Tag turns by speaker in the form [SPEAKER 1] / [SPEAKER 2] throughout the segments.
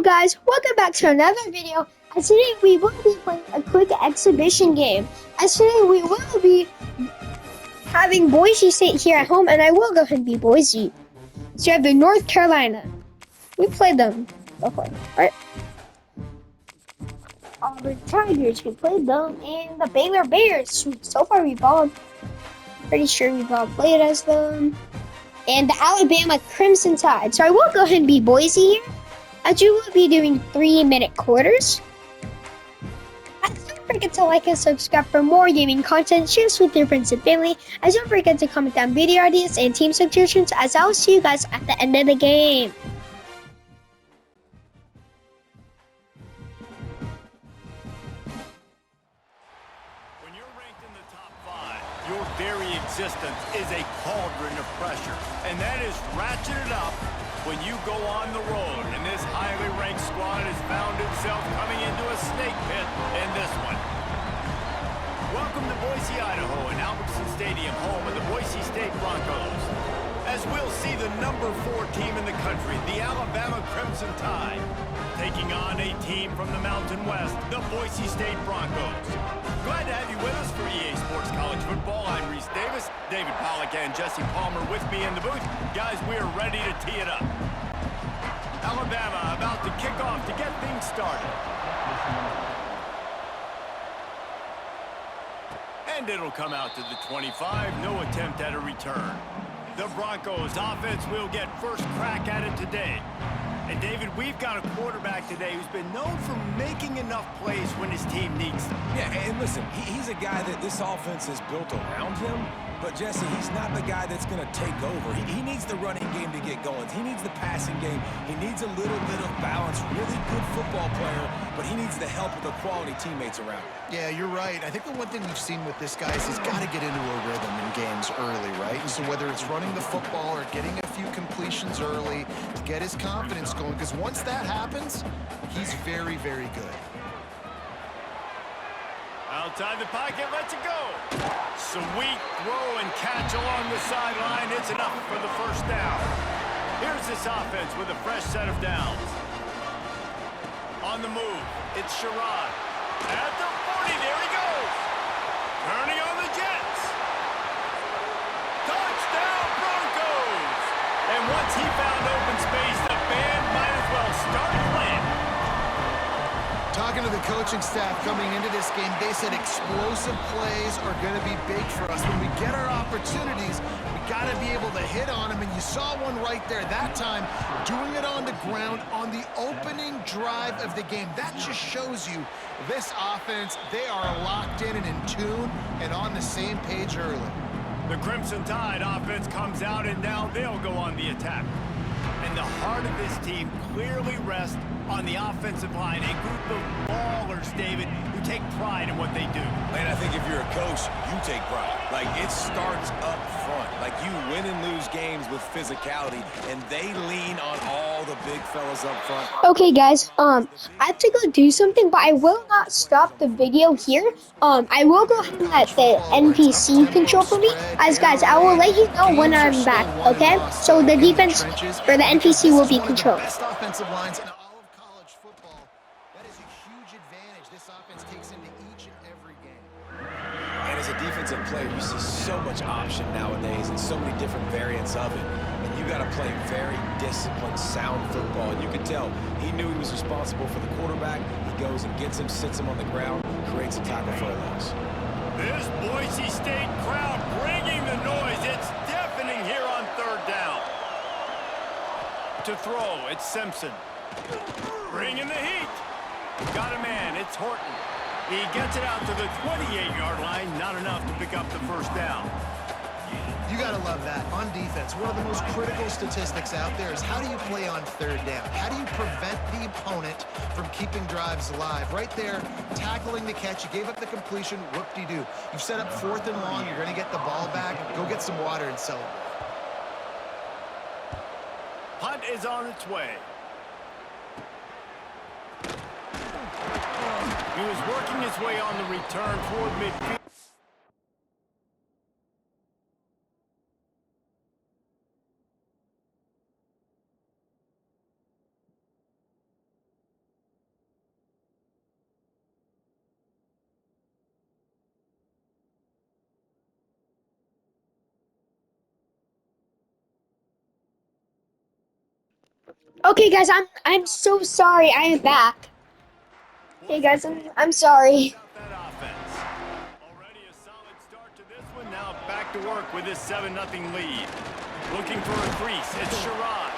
[SPEAKER 1] guys, welcome back to another video. And today we will be playing a quick exhibition game. And today we will be having Boise State here at home, and I will go ahead and be Boise. So you have the North Carolina. We played them before, right? Auburn Tigers, we played them, and the Baylor Bears. So far we've all, pretty sure we've all played as them. And the Alabama Crimson Tide. So I will go ahead and be Boise here, as you will be doing 3-minute quarters. And don't forget to like and subscribe for more gaming content. Share this with your friends and family. And don't forget to comment down video ideas and team suggestions, as I will see you guys at the end of the game.
[SPEAKER 2] When you're ranked in the top 5, your very existence is a cauldron of pressure. And that is ratcheted up when you go on the road, and this highly ranked squad has found itself coming into a snake pit in this one. Welcome to Boise, Idaho, and Albertson Stadium, home of the Boise State Broncos. As we'll see the number 4 team in the country, the Alabama Crimson Tide, taking on a team from the Mountain West, the Boise State Broncos. Glad to have you with us for EA Sports College Football. I'm Reese Davis, David Pollack, and Jesse Palmer with me in the booth. Guys, we are ready to tee it up. Alabama about to kick off to get things started. And it'll come out to the 25, no attempt at a return. The Broncos offense will get first crack at it today. And David, we've got a quarterback today who's been known for making enough plays when his team needs them.
[SPEAKER 3] Yeah, and listen, he's a guy that this offense is built around him. But, Jesse, he's not the guy that's going to take over. He needs the running game to get going. He needs the passing game. He needs a little bit of balance. Really good football player, but he needs the help of the quality teammates around him.
[SPEAKER 4] Yeah, you're right. I think the one thing we've seen with this guy is he's got to get into a rhythm in games early, right? And so whether it's running the football or getting a few completions early to get his confidence going, because once that happens, he's very, very good.
[SPEAKER 2] Outside the pocket, lets it go. Sweet throw and catch along the sideline. It's enough for the first down. Here's this offense with a fresh set of downs. On the move, it's Sherrod. At the 40, there he goes. Turning on the Jets. Touchdown, Broncos. And once he found open space, the band might as well start playing.
[SPEAKER 4] Talking to the coaching staff coming into this game, they said explosive plays are going to be big for us. When we get our opportunities, we got to be able to hit on them, and you saw one right there that time, doing it on the ground on the opening drive of the game. That just shows you this offense, they are locked in and in tune and on the same page early.
[SPEAKER 2] The Crimson Tide offense comes out, and now they'll go on the attack. And the heart of this team clearly rests on the offensive line, a group of ballers, David, who take pride in what they do.
[SPEAKER 3] And I think if you're a coach, you take pride. Like, it starts up front. Like, you win and lose games with physicality, and they lean on all the big fellas up front.
[SPEAKER 1] Okay guys, I have to go do something, but I will not stop the video here. I will go ahead and let the NPC control for me. As guys, I will let you know when I'm back, okay? So the defense for the NPC will be controlled.
[SPEAKER 4] Best offensive lines in all of college football. That is a huge advantage this offense takes into each and every game.
[SPEAKER 3] And as a defensive player, you see so much option nowadays and so many different variants of it. And you got to play very disciplined, sound football. And you could tell he knew he was responsible for the quarterback. He goes and gets him, sits him on the ground, creates a tackle for a loss.
[SPEAKER 2] This Boise State crowd bringing the noise. It's deafening here on third down. To throw, it's Simpson. Bringing the heat. Got a man, it's Horton. He gets it out to the 28-yard line, not enough to pick up the first down.
[SPEAKER 4] You got to love that. On defense, one of the most critical statistics out there is how do you play on third down? How do you prevent the opponent from keeping drives alive? Right there, tackling the catch. You gave up the completion. Whoop-de-doo. You've set up 4th and long. You're going to get the ball back. Go get some water and celebrate.
[SPEAKER 2] Punt is on its way. He was working his way on the return toward midfield.
[SPEAKER 1] Okay, guys, I'm so sorry. I am back. Hey, guys, I'm sorry.
[SPEAKER 2] That offense. Already a solid start to this one. Now back to work with this 7-0 lead. Looking for a crease. It's Sherrod.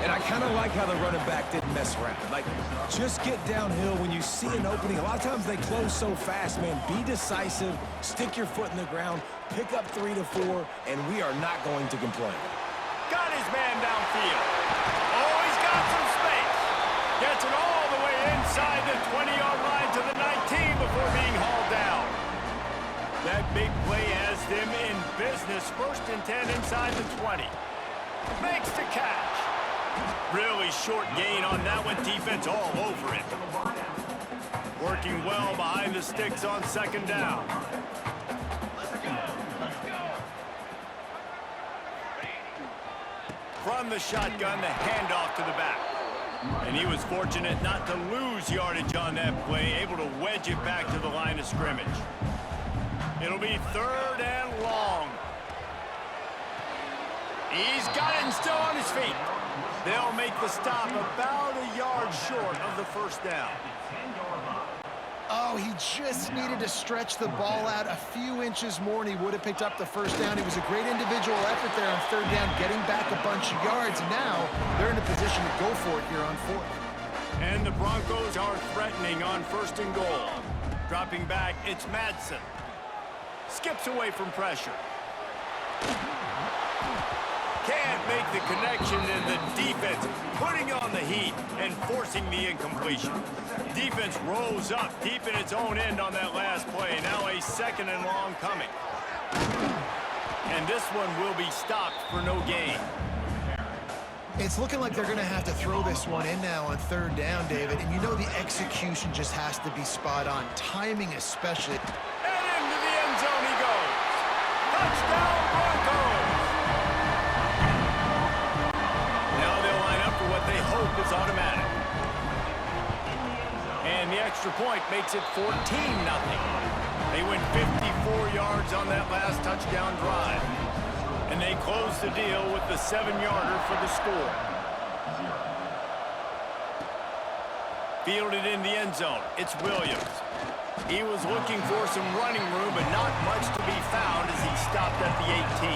[SPEAKER 3] And I kind of like how the running back didn't mess around. Like, just get downhill when you see an opening. A lot of times they close so fast, man. Be decisive, stick your foot in the ground, pick up 3 to 4, and we are not going to complain.
[SPEAKER 2] Got his man downfield. Oh, he's got some space. Gets it all the way inside the 20-yard line to the 19 before being hauled down. That big play has them in business. 1st and 10 inside the 20. Makes the catch. Really short gain on that one. Defense all over it. Working well behind the sticks on 2nd down. From the shotgun, the handoff to the back. And he was fortunate not to lose yardage on that play, able to wedge it back to the line of scrimmage. It'll be 3rd and long. He's got it and still on his feet. They'll make the stop about a yard short of the 1st down.
[SPEAKER 4] Oh, he just needed to stretch the ball out a few inches more, and he would have picked up the 1st down. It was a great individual effort there on 3rd down, getting back a bunch of yards. And now they're in a position to go for it here on 4th.
[SPEAKER 2] And the Broncos are threatening on 1st and goal. Dropping back, it's Madsen. Skips away from pressure. Can't make the connection, and the defense putting on the heat and forcing the incompletion. Defense rolls up deep in its own end on that last play. Now a 2nd and long coming. And this one will be stopped for no gain.
[SPEAKER 4] It's looking like they're going to have to throw this one in now on 3rd down, David. And you know the execution just has to be spot on. Timing especially.
[SPEAKER 2] And into the end zone he goes. Touchdown Broncos! Now they'll line up for what they hope is automatic. And the extra point makes it 14-0. They went 54 yards on that last touchdown drive. And they close the deal with the 7-yarder for the score. Fielded in the end zone, it's Williams. He was looking for some running room, but not much to be found as he stopped at the 18.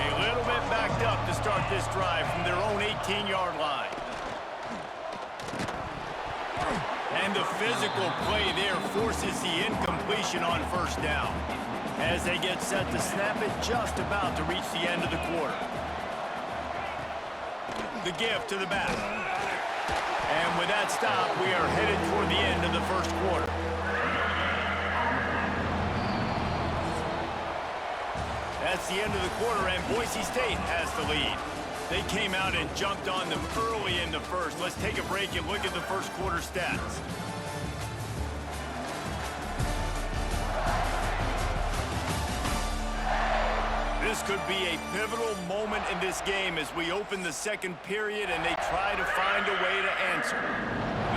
[SPEAKER 2] A little bit backed up to start this drive from their own 18-yard line. And the physical play there forces the incompletion on 1st down. As they get set to snap it, just about to reach the end of the quarter. The give to the back. And with that stop, we are headed toward the end of the 1st quarter. That's the end of the quarter, and Boise State has the lead. They came out and jumped on them early in the 1st. Let's take a break and look at the 1st quarter stats. This could be a pivotal moment in this game as we open the 2nd period and they try to find a way to answer.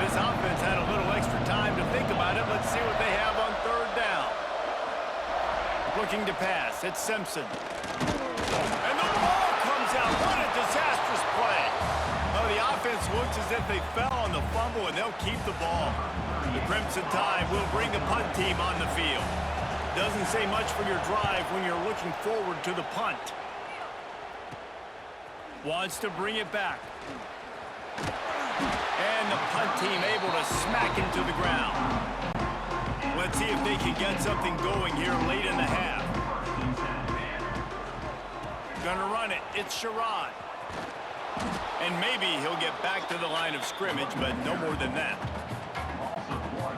[SPEAKER 2] This offense had a little extra time to think about it. Let's see what they have on 3rd down. Looking to pass, it's Simpson. And the ball comes out. What a disastrous play. Well, the offense looks as if they fell on the fumble, and they'll keep the ball. The Crimson Tide will bring a punt team on the field. Doesn't say much for your drive when you're looking forward to the punt. Wants to bring it back. And the punt team able to smack him to the ground. Let's see if they can get something going here late in the half. Gonna run it. It's Sherrod. And maybe he'll get back to the line of scrimmage, but no more than that.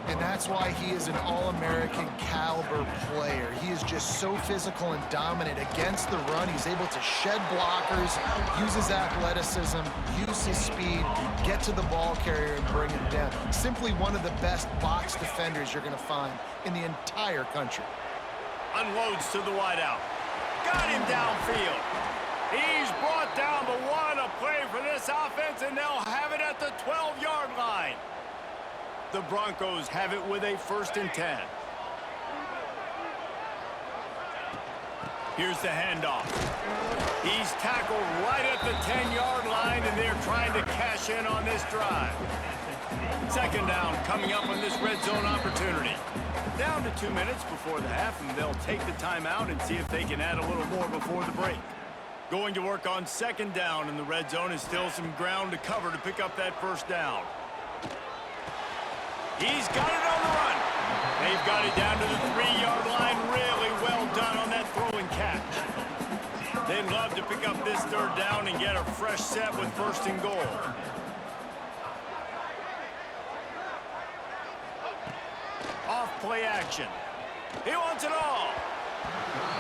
[SPEAKER 4] And that's why he is an All-American caliber player. He is just so physical and dominant against the run. He's able to shed blockers, use his athleticism, use his speed, get to the ball carrier and bring him down. Simply one of the best box defenders you're going to find in the entire country.
[SPEAKER 2] Unloads to the wideout. Got him downfield. He's brought down, but what a play for this offense, and they'll have it at the 12-yard line. The Broncos have it with a 1st and 10. Here's the handoff. He's tackled right at the 10-yard line, and they're trying to cash in on this drive. Second down coming up on this red zone opportunity. Down to 2 minutes before the half, and they'll take the timeout and see if they can add a little more before the break. Going to work on second down in the red zone is still some ground to cover to pick up that first down. He's got it on the run. They've got it down to the 3-yard line. Really well done on that throwing catch. They'd love to pick up this third down and get a fresh set with first and goal. Off play action. He wants it all.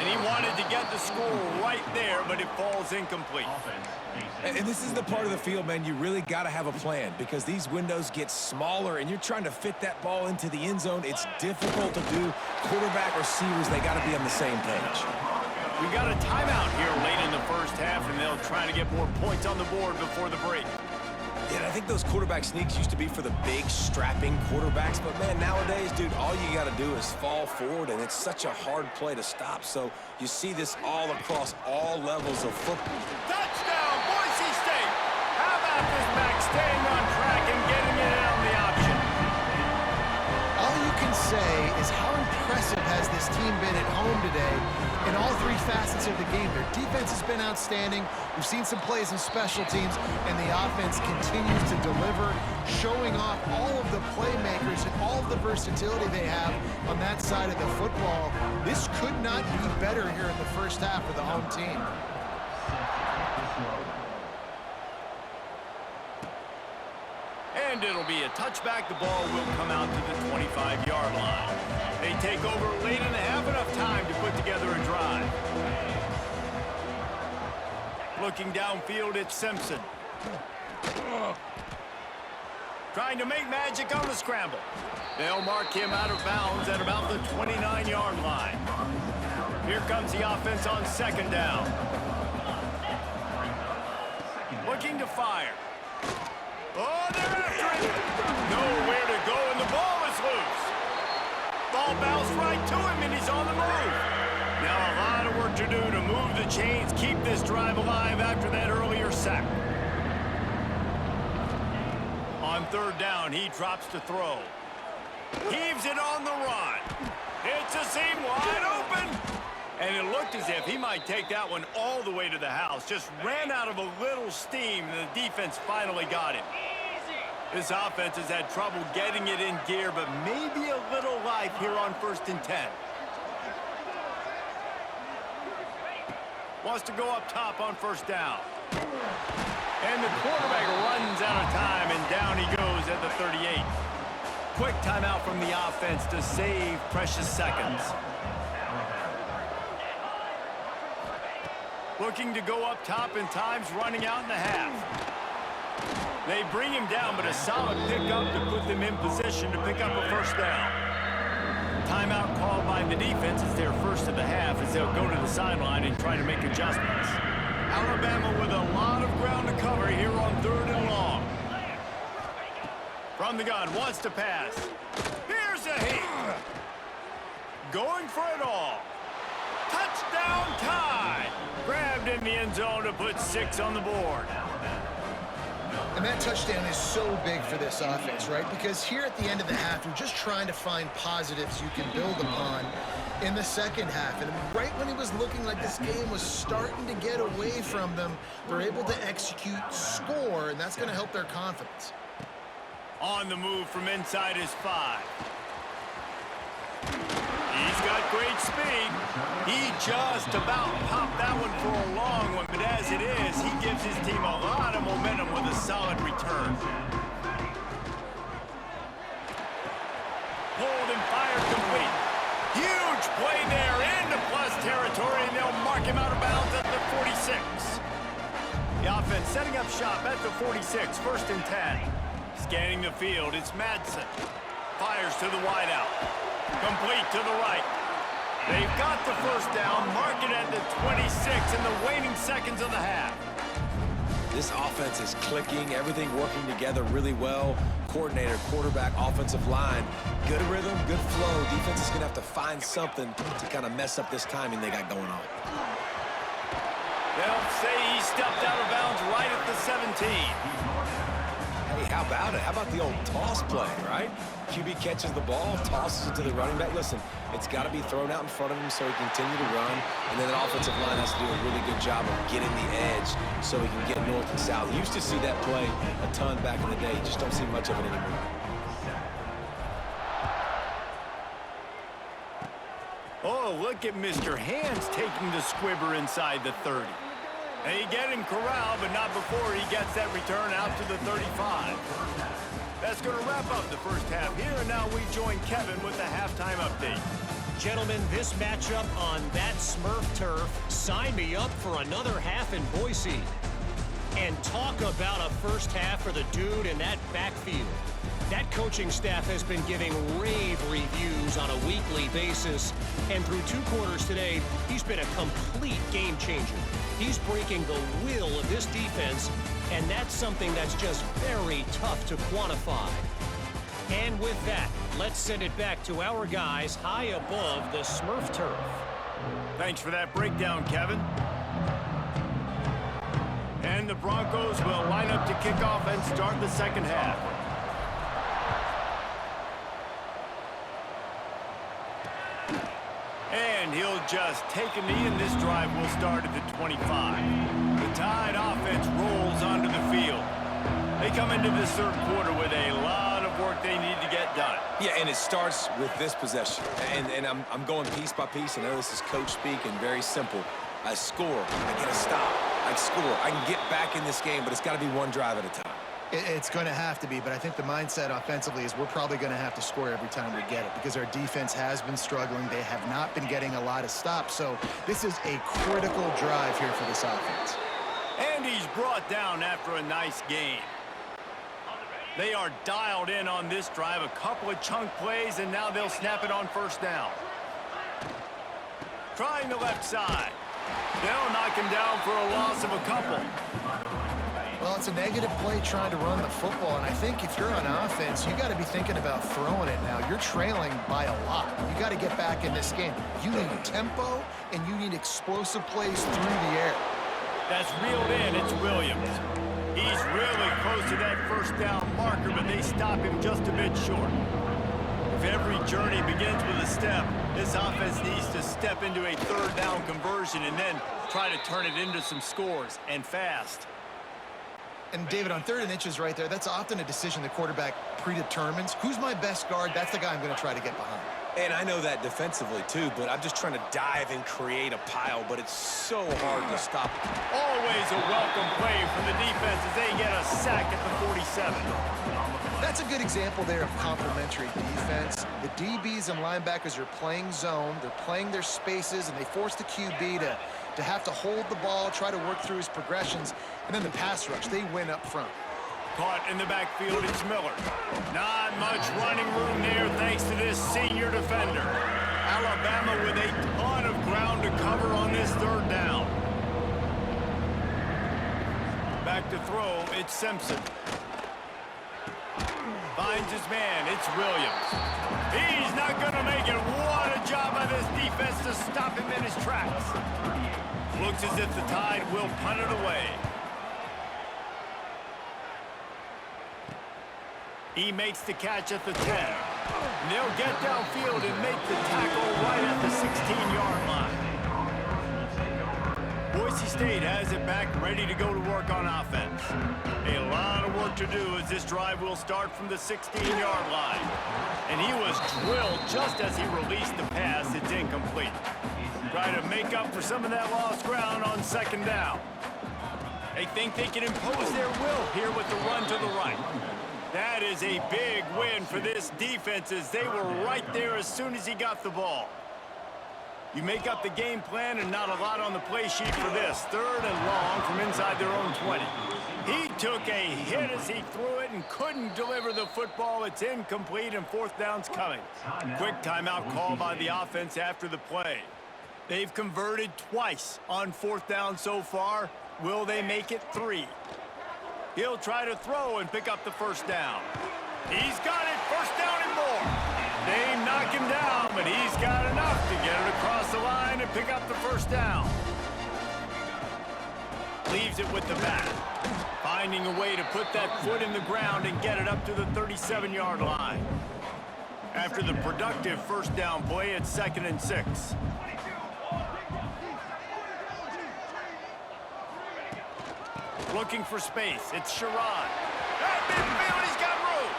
[SPEAKER 2] And he wanted to get the score right there, but it falls incomplete.
[SPEAKER 3] And this is the part of the field, man, you really got to have a plan because these windows get smaller and you're trying to fit that ball into the end zone. It's difficult to do. Quarterback, receivers, they got to be on the same page.
[SPEAKER 2] We got a timeout here late in the first half, and they'll try to get more points on the board before the break.
[SPEAKER 3] Yeah, I think those quarterback sneaks used to be for the big, strapping quarterbacks. But, man, nowadays, dude, all you got to do is fall forward, and it's such a hard play to stop. So you see this all across all levels of football.
[SPEAKER 2] Touchdown, Boise State! How about this back staying on track and getting it in on the option?
[SPEAKER 4] All you can say is how impressive has this team been at home today in all three facets of the game. Their defense has been outstanding. We've seen some plays in special teams, and the offense continues to deliver, showing off all of the playmakers and all of the versatility they have on that side of the football. This could not be better here in the first half of the home team.
[SPEAKER 2] And it'll be a touchback. The ball will come out to the 25-yard line. They take over late and have enough time to put together a drive. Looking downfield, it's Simpson. Trying to make magic on the scramble. They'll mark him out of bounds at about the 29-yard line. Here comes the offense on second down. Looking to fire. Oh, they're after it. Nowhere to go, and the ball is loose. Ball bounced right to him, and he's on the move. Now a lot of work to do to move the chains, keep this drive alive after that earlier sack. On third down, he drops to throw. Heaves it on the run. It's a seam wide open. And it looked as if he might take that one all the way to the house. Just ran out of a little steam, and the defense finally got him. This offense has had trouble getting it in gear, but maybe a little life here on 1st and 10. Wants to go up top on first down. And the quarterback runs out of time, and down he goes at the 38. Quick timeout from the offense to save precious seconds. Looking to go up top, and time's running out in the half. They bring him down, but a solid pickup to put them in position to pick up a first down. Timeout called by the defense is their first of the half as they'll go to the sideline and try to make adjustments. Alabama with a lot of ground to cover here on 3rd and long. From the gun, wants to pass. Here's a hit. Going for it all. Touchdown tie. Grabbed in the end zone to put 6 on the board.
[SPEAKER 4] And that touchdown is so big for this offense, right? Because here at the end of the half, you're just trying to find positives you can build upon in the second half. And right when it was looking like this game was starting to get away from them, they're able to execute, score, and that's going to help their confidence.
[SPEAKER 2] On the move from inside his 5. He's got great speed. He just about popped that one for a long one, but as it is, he gives his team a lot of momentum with a solid return. Pulled and fired complete. Huge play there into plus territory, and they'll mark him out of bounds at the 46. The offense setting up shop at the 46, 1st and 10. Scanning the field, it's Madsen. Fires to the wideout. Complete to the right. They've got the first down, mark it at the 26 in the waning seconds of the half.
[SPEAKER 3] This offense is clicking, everything working together really well. Coordinator, quarterback, offensive line, good rhythm, good flow. Defense is going to have to find something to kind of mess up this timing they got going on.
[SPEAKER 2] They'll say he stepped out of bounds right at the 17.
[SPEAKER 3] Hey, how about it? How about the old toss play, right? QB catches the ball, tosses it to the running back. Listen, it's got to be thrown out in front of him so he can continue to run, and then the offensive line has to do a really good job of getting the edge so he can get north and south. You used to see that play a ton back in the day. You just don't see much of it anymore.
[SPEAKER 2] Oh, look at Mr. Hands taking the squibber inside the 30. They get him corralled, but not before he gets that return out to the 35. That's going to wrap up the first half here, and now we join Kevin with the halftime update.
[SPEAKER 5] Gentlemen, this matchup on that Smurf turf, sign me up for another half in Boise. And talk about a first half for the dude in that backfield. That coaching staff has been giving rave reviews on a weekly basis, and through 2 quarters today, he's been a complete game changer. He's breaking the will of this defense, and that's something that's just very tough to quantify. And with that, let's send it back to our guys high above the Smurf turf.
[SPEAKER 2] Thanks for that breakdown, Kevin. And the Broncos will line up to kick off and start the second half. And he'll just take a knee, and this drive will start at the 25. The Tide offense rolls onto the field. They come into this third quarter with a lot of work they need to get done.
[SPEAKER 3] Yeah, and it starts with this possession. And I'm going piece by piece. I know this is coach speak and very simple. I score, I get a stop, I score. I can get back in this game, but it's got to be one drive at a time.
[SPEAKER 4] It's going to have to be, but I think the mindset offensively is we're probably going to have to score every time we get it because our defense has been struggling. They have not been getting a lot of stops, so this is a critical drive here for this offense.
[SPEAKER 2] And he's brought down after a nice game. They are dialed in on this drive, a couple of chunk plays, and now they'll snap it on first down. Trying the left side. They'll knock him down for a loss of a couple.
[SPEAKER 4] Well, it's a negative play trying to run the football, and I think if you're on offense, you got to be thinking about throwing it now. You're trailing by a lot. You got to get back in this game. You need tempo, and you need explosive plays through the air.
[SPEAKER 2] That's reeled in. It's Williams. He's really close to that first down marker, but they stop him just a bit short. If every journey begins with a step, this offense needs to step into a third down conversion and then try to turn it into some scores, and fast.
[SPEAKER 4] And, David, on 3rd and inches right there, that's often a decision the quarterback predetermines. Who's my best guard? That's the guy I'm going to try to get behind.
[SPEAKER 3] And I know that defensively, too, but I'm just trying to dive and create a pile, but it's so hard to stop.
[SPEAKER 2] Always a welcome play from the defense as they get a sack at the 47.
[SPEAKER 4] That's a good example there of complementary defense. The DBs and linebackers are playing zone. They're playing their spaces, and they force the QB to have to hold the ball, try to work through his progressions, and then the pass rush, they win up front.
[SPEAKER 2] Caught in the backfield, it's Miller. Not much running room there thanks to this senior defender. Alabama with a ton of ground to cover on this third down. Back to throw, it's Simpson. Finds his man, it's Williams. He's not going to make it. What a job by this defense to stop him in his tracks. Looks as if the Tide will punt it away. He makes the catch at the 10. And they'll get downfield and make the tackle right at the 16-yard line. Boise State has it back, ready to go to work on offense. A lot of work to do as this drive will start from the 16-yard line. And he was drilled just as he released the pass. It's incomplete. Try to make up for some of that lost ground on second down. They think they can impose their will here with the run to the right. That is a big win for this defense as they were right there as soon as he got the ball. You make up the game plan and not a lot on the play sheet for this. 3rd and long from inside their own 20. He took a hit as he threw it and couldn't deliver the football. It's incomplete and 4th down's coming. Quick timeout call by the offense after the play. They've converted twice on 4th down so far. Will they make it 3? He'll try to throw and pick up the first down. He's got it, first down and more. They knock him down, but he's got enough to get it across the line and pick up the first down. Leaves it with the bat. Finding a way to put that foot in the ground and get it up to the 37-yard line. After the productive first down play, it's 2nd and 6. Looking for space. It's Sherrod. At midfield, he's got room.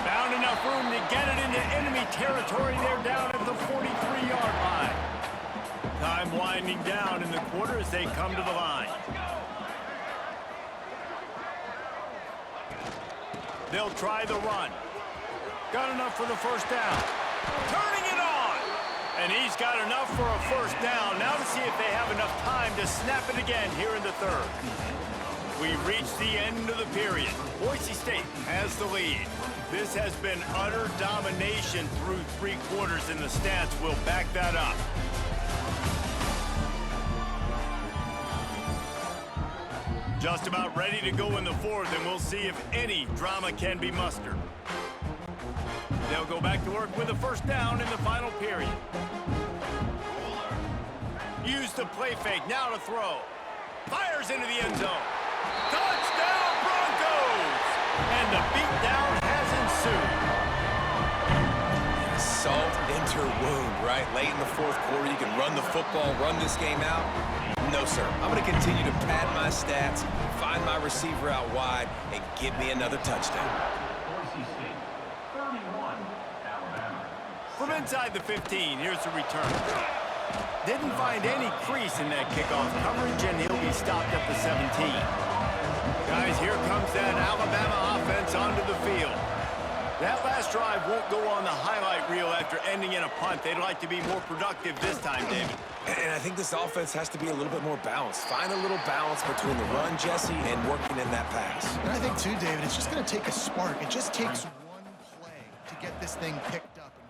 [SPEAKER 2] Found enough room to get it into enemy territory. They're down at the 43-yard line. Time winding down in the quarter as they come to the line. They'll try the run. Got enough for the first down. Turning it on. And he's got enough for a first down. Now to see if they have enough time to snap it again here in the third. We've reached the end of the period. Boise State has the lead. This has been utter domination through 3 quarters, and the stats will back that up. Just about ready to go in the fourth, and we'll see if any drama can be mustered. They'll go back to work with a first down in the final period. Use the play fake, now to throw. Fires into the end zone. Touchdown Broncos! And the beatdown has ensued.
[SPEAKER 3] Salt into her wound, right? Late in the fourth quarter, you can run the football, run this game out. No, sir. I'm going to continue to pad my stats, find my receiver out wide, and give me another touchdown.
[SPEAKER 2] From inside the 15, here's the return. Didn't find any crease in that kickoff coverage, and he'll be stopped at the 17. Guys, here comes that Alabama offense onto the field. That last drive won't go on the highlight reel after ending in a punt. They'd like to be more productive this time, David.
[SPEAKER 3] And I think this offense has to be a little bit more balanced. Find a little balance between the run, Jesse, and working in that pass.
[SPEAKER 4] And I think, too, David, it's just going to take a spark. It just takes one play to get this thing picked up and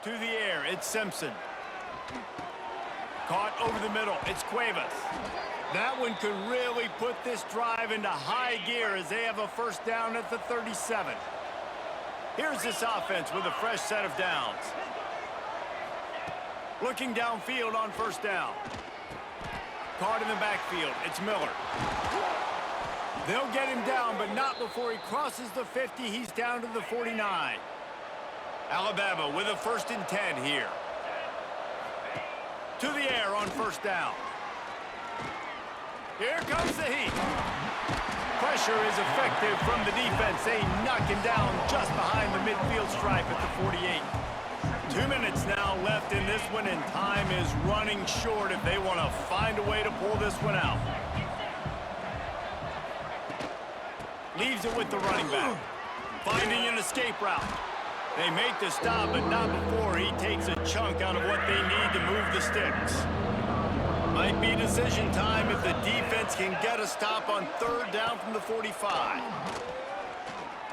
[SPEAKER 4] going.
[SPEAKER 2] To the air, it's Simpson. Caught over the middle, it's Cuevas. That one could really put this drive into high gear as they have a first down at the 37. Here's this offense with a fresh set of downs. Looking downfield on first down. Caught in the backfield, it's Miller. They'll get him down, but not before he crosses the 50. He's down to the 49. Alabama with a 1st and 10 here. To the air on first down. Here comes the heat. Pressure is effective from the defense. They knock him down just behind the midfield stripe at the 48. 2 minutes now left in this one, and time is running short if they want to find a way to pull this one out. Leaves it with the running back. Finding an escape route. They make the stop, but not before he takes a chunk out of what they need to move the sticks. Might be decision time if the defense can get a stop on 3rd down from the 45.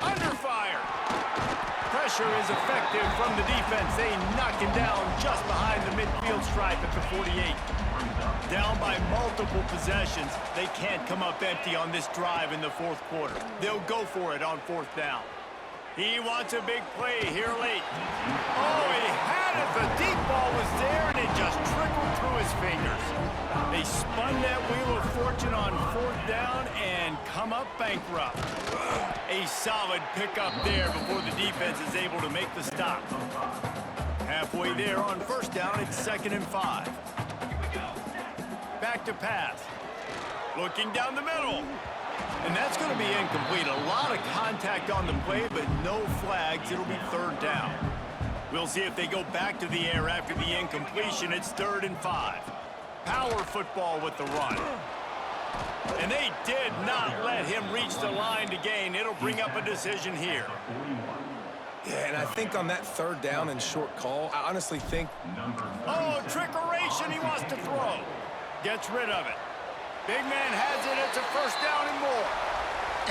[SPEAKER 2] Under fire. Pressure is effective from the defense. They knock him down just behind the midfield stripe at the 48. Down by multiple possessions. They can't come up empty on this drive in the 4th quarter. They'll go for it on 4th down. He wants a big play here late. Oh, he had it. The deep ball was there, and it just trickled through his fingers. They spun that wheel of fortune on 4th down and come up bankrupt. A solid pickup there before the defense is able to make the stop. Halfway there on 1st down, it's 2nd and 5. Back to pass. Looking down the middle. And that's going to be incomplete. A lot of contact on the play, but no flags. It'll be 3rd down. We'll see if they go back to the air after the incompletion. It's 3rd and 5. Power football with the run. And they did not let him reach the line to gain. It'll bring up a decision here.
[SPEAKER 3] Yeah, and I think on that 3rd down and short call, I honestly think...
[SPEAKER 2] Oh, trickeration, he wants to throw. Gets rid of it. Big man has it. It's a 1st down and more.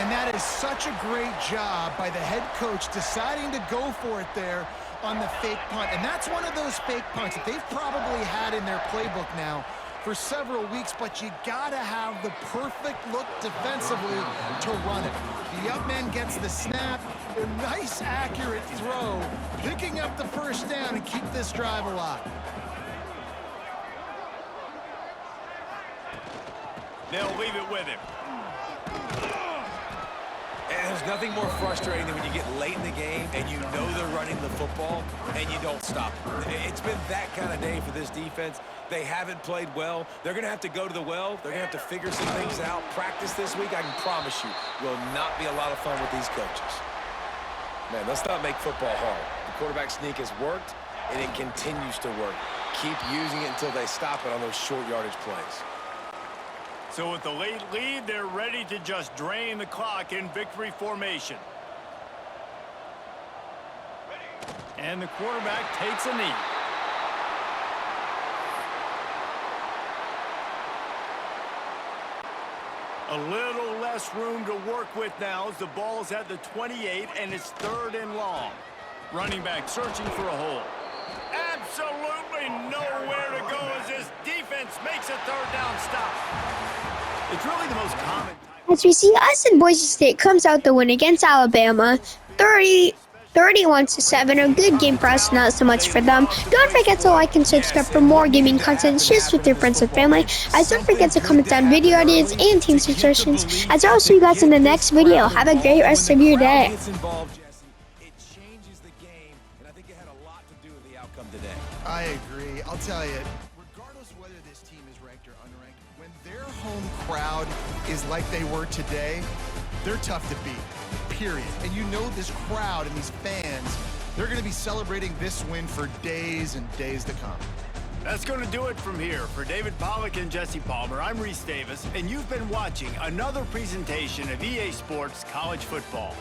[SPEAKER 4] And that is such a great job by the head coach deciding to go for it there on the fake punt. And that's one of those fake punts that they've probably had in their playbook now for several weeks, but you gotta have the perfect look defensively to run it. The up man gets the snap, a nice accurate throw, picking up the 1st down and keep this drive alive.
[SPEAKER 2] They'll leave it with him.
[SPEAKER 3] And there's nothing more frustrating than when you get late in the game and you know they're running the football and you don't stop them. It's been that kind of day for this defense. They haven't played well. They're going to have to go to the well. They're going to have to figure some things out. Practice this week, I can promise you, will not be a lot of fun with these coaches. Man, let's not make football hard. The quarterback sneak has worked, and it continues to work. Keep using it until they stop it on those short yardage plays.
[SPEAKER 2] So with the late lead, they're ready to just drain the clock in victory formation. And the quarterback takes a knee. A little less room to work with now as the ball's at the 28 and it's 3rd and long. Running back searching for a hole. Absolutely nowhere to go as this defense makes a 3rd down stop. It's really the most common.
[SPEAKER 1] As we see, us in Boise State comes out the win against Alabama, 31-7. A good game for us, not so much for them. Don't forget to like and subscribe for more gaming content. Share with your friends and family. As don't forget to comment down video ideas and team suggestions. As I'll see you guys in the next video. Have a great rest of your day.
[SPEAKER 3] It changes the game, and I think it had a lot to do with the outcome today.
[SPEAKER 4] I agree. I'll tell you, regardless whether this team is ranked or unranked, when their home crowd is like they were today, they're tough to beat, period. And you know this crowd and these fans, they're going to be celebrating this win for days and days to come.
[SPEAKER 2] That's going to do it from here. For David Pollack and Jesse Palmer, I'm Reese Davis, and you've been watching another presentation of EA Sports College Football.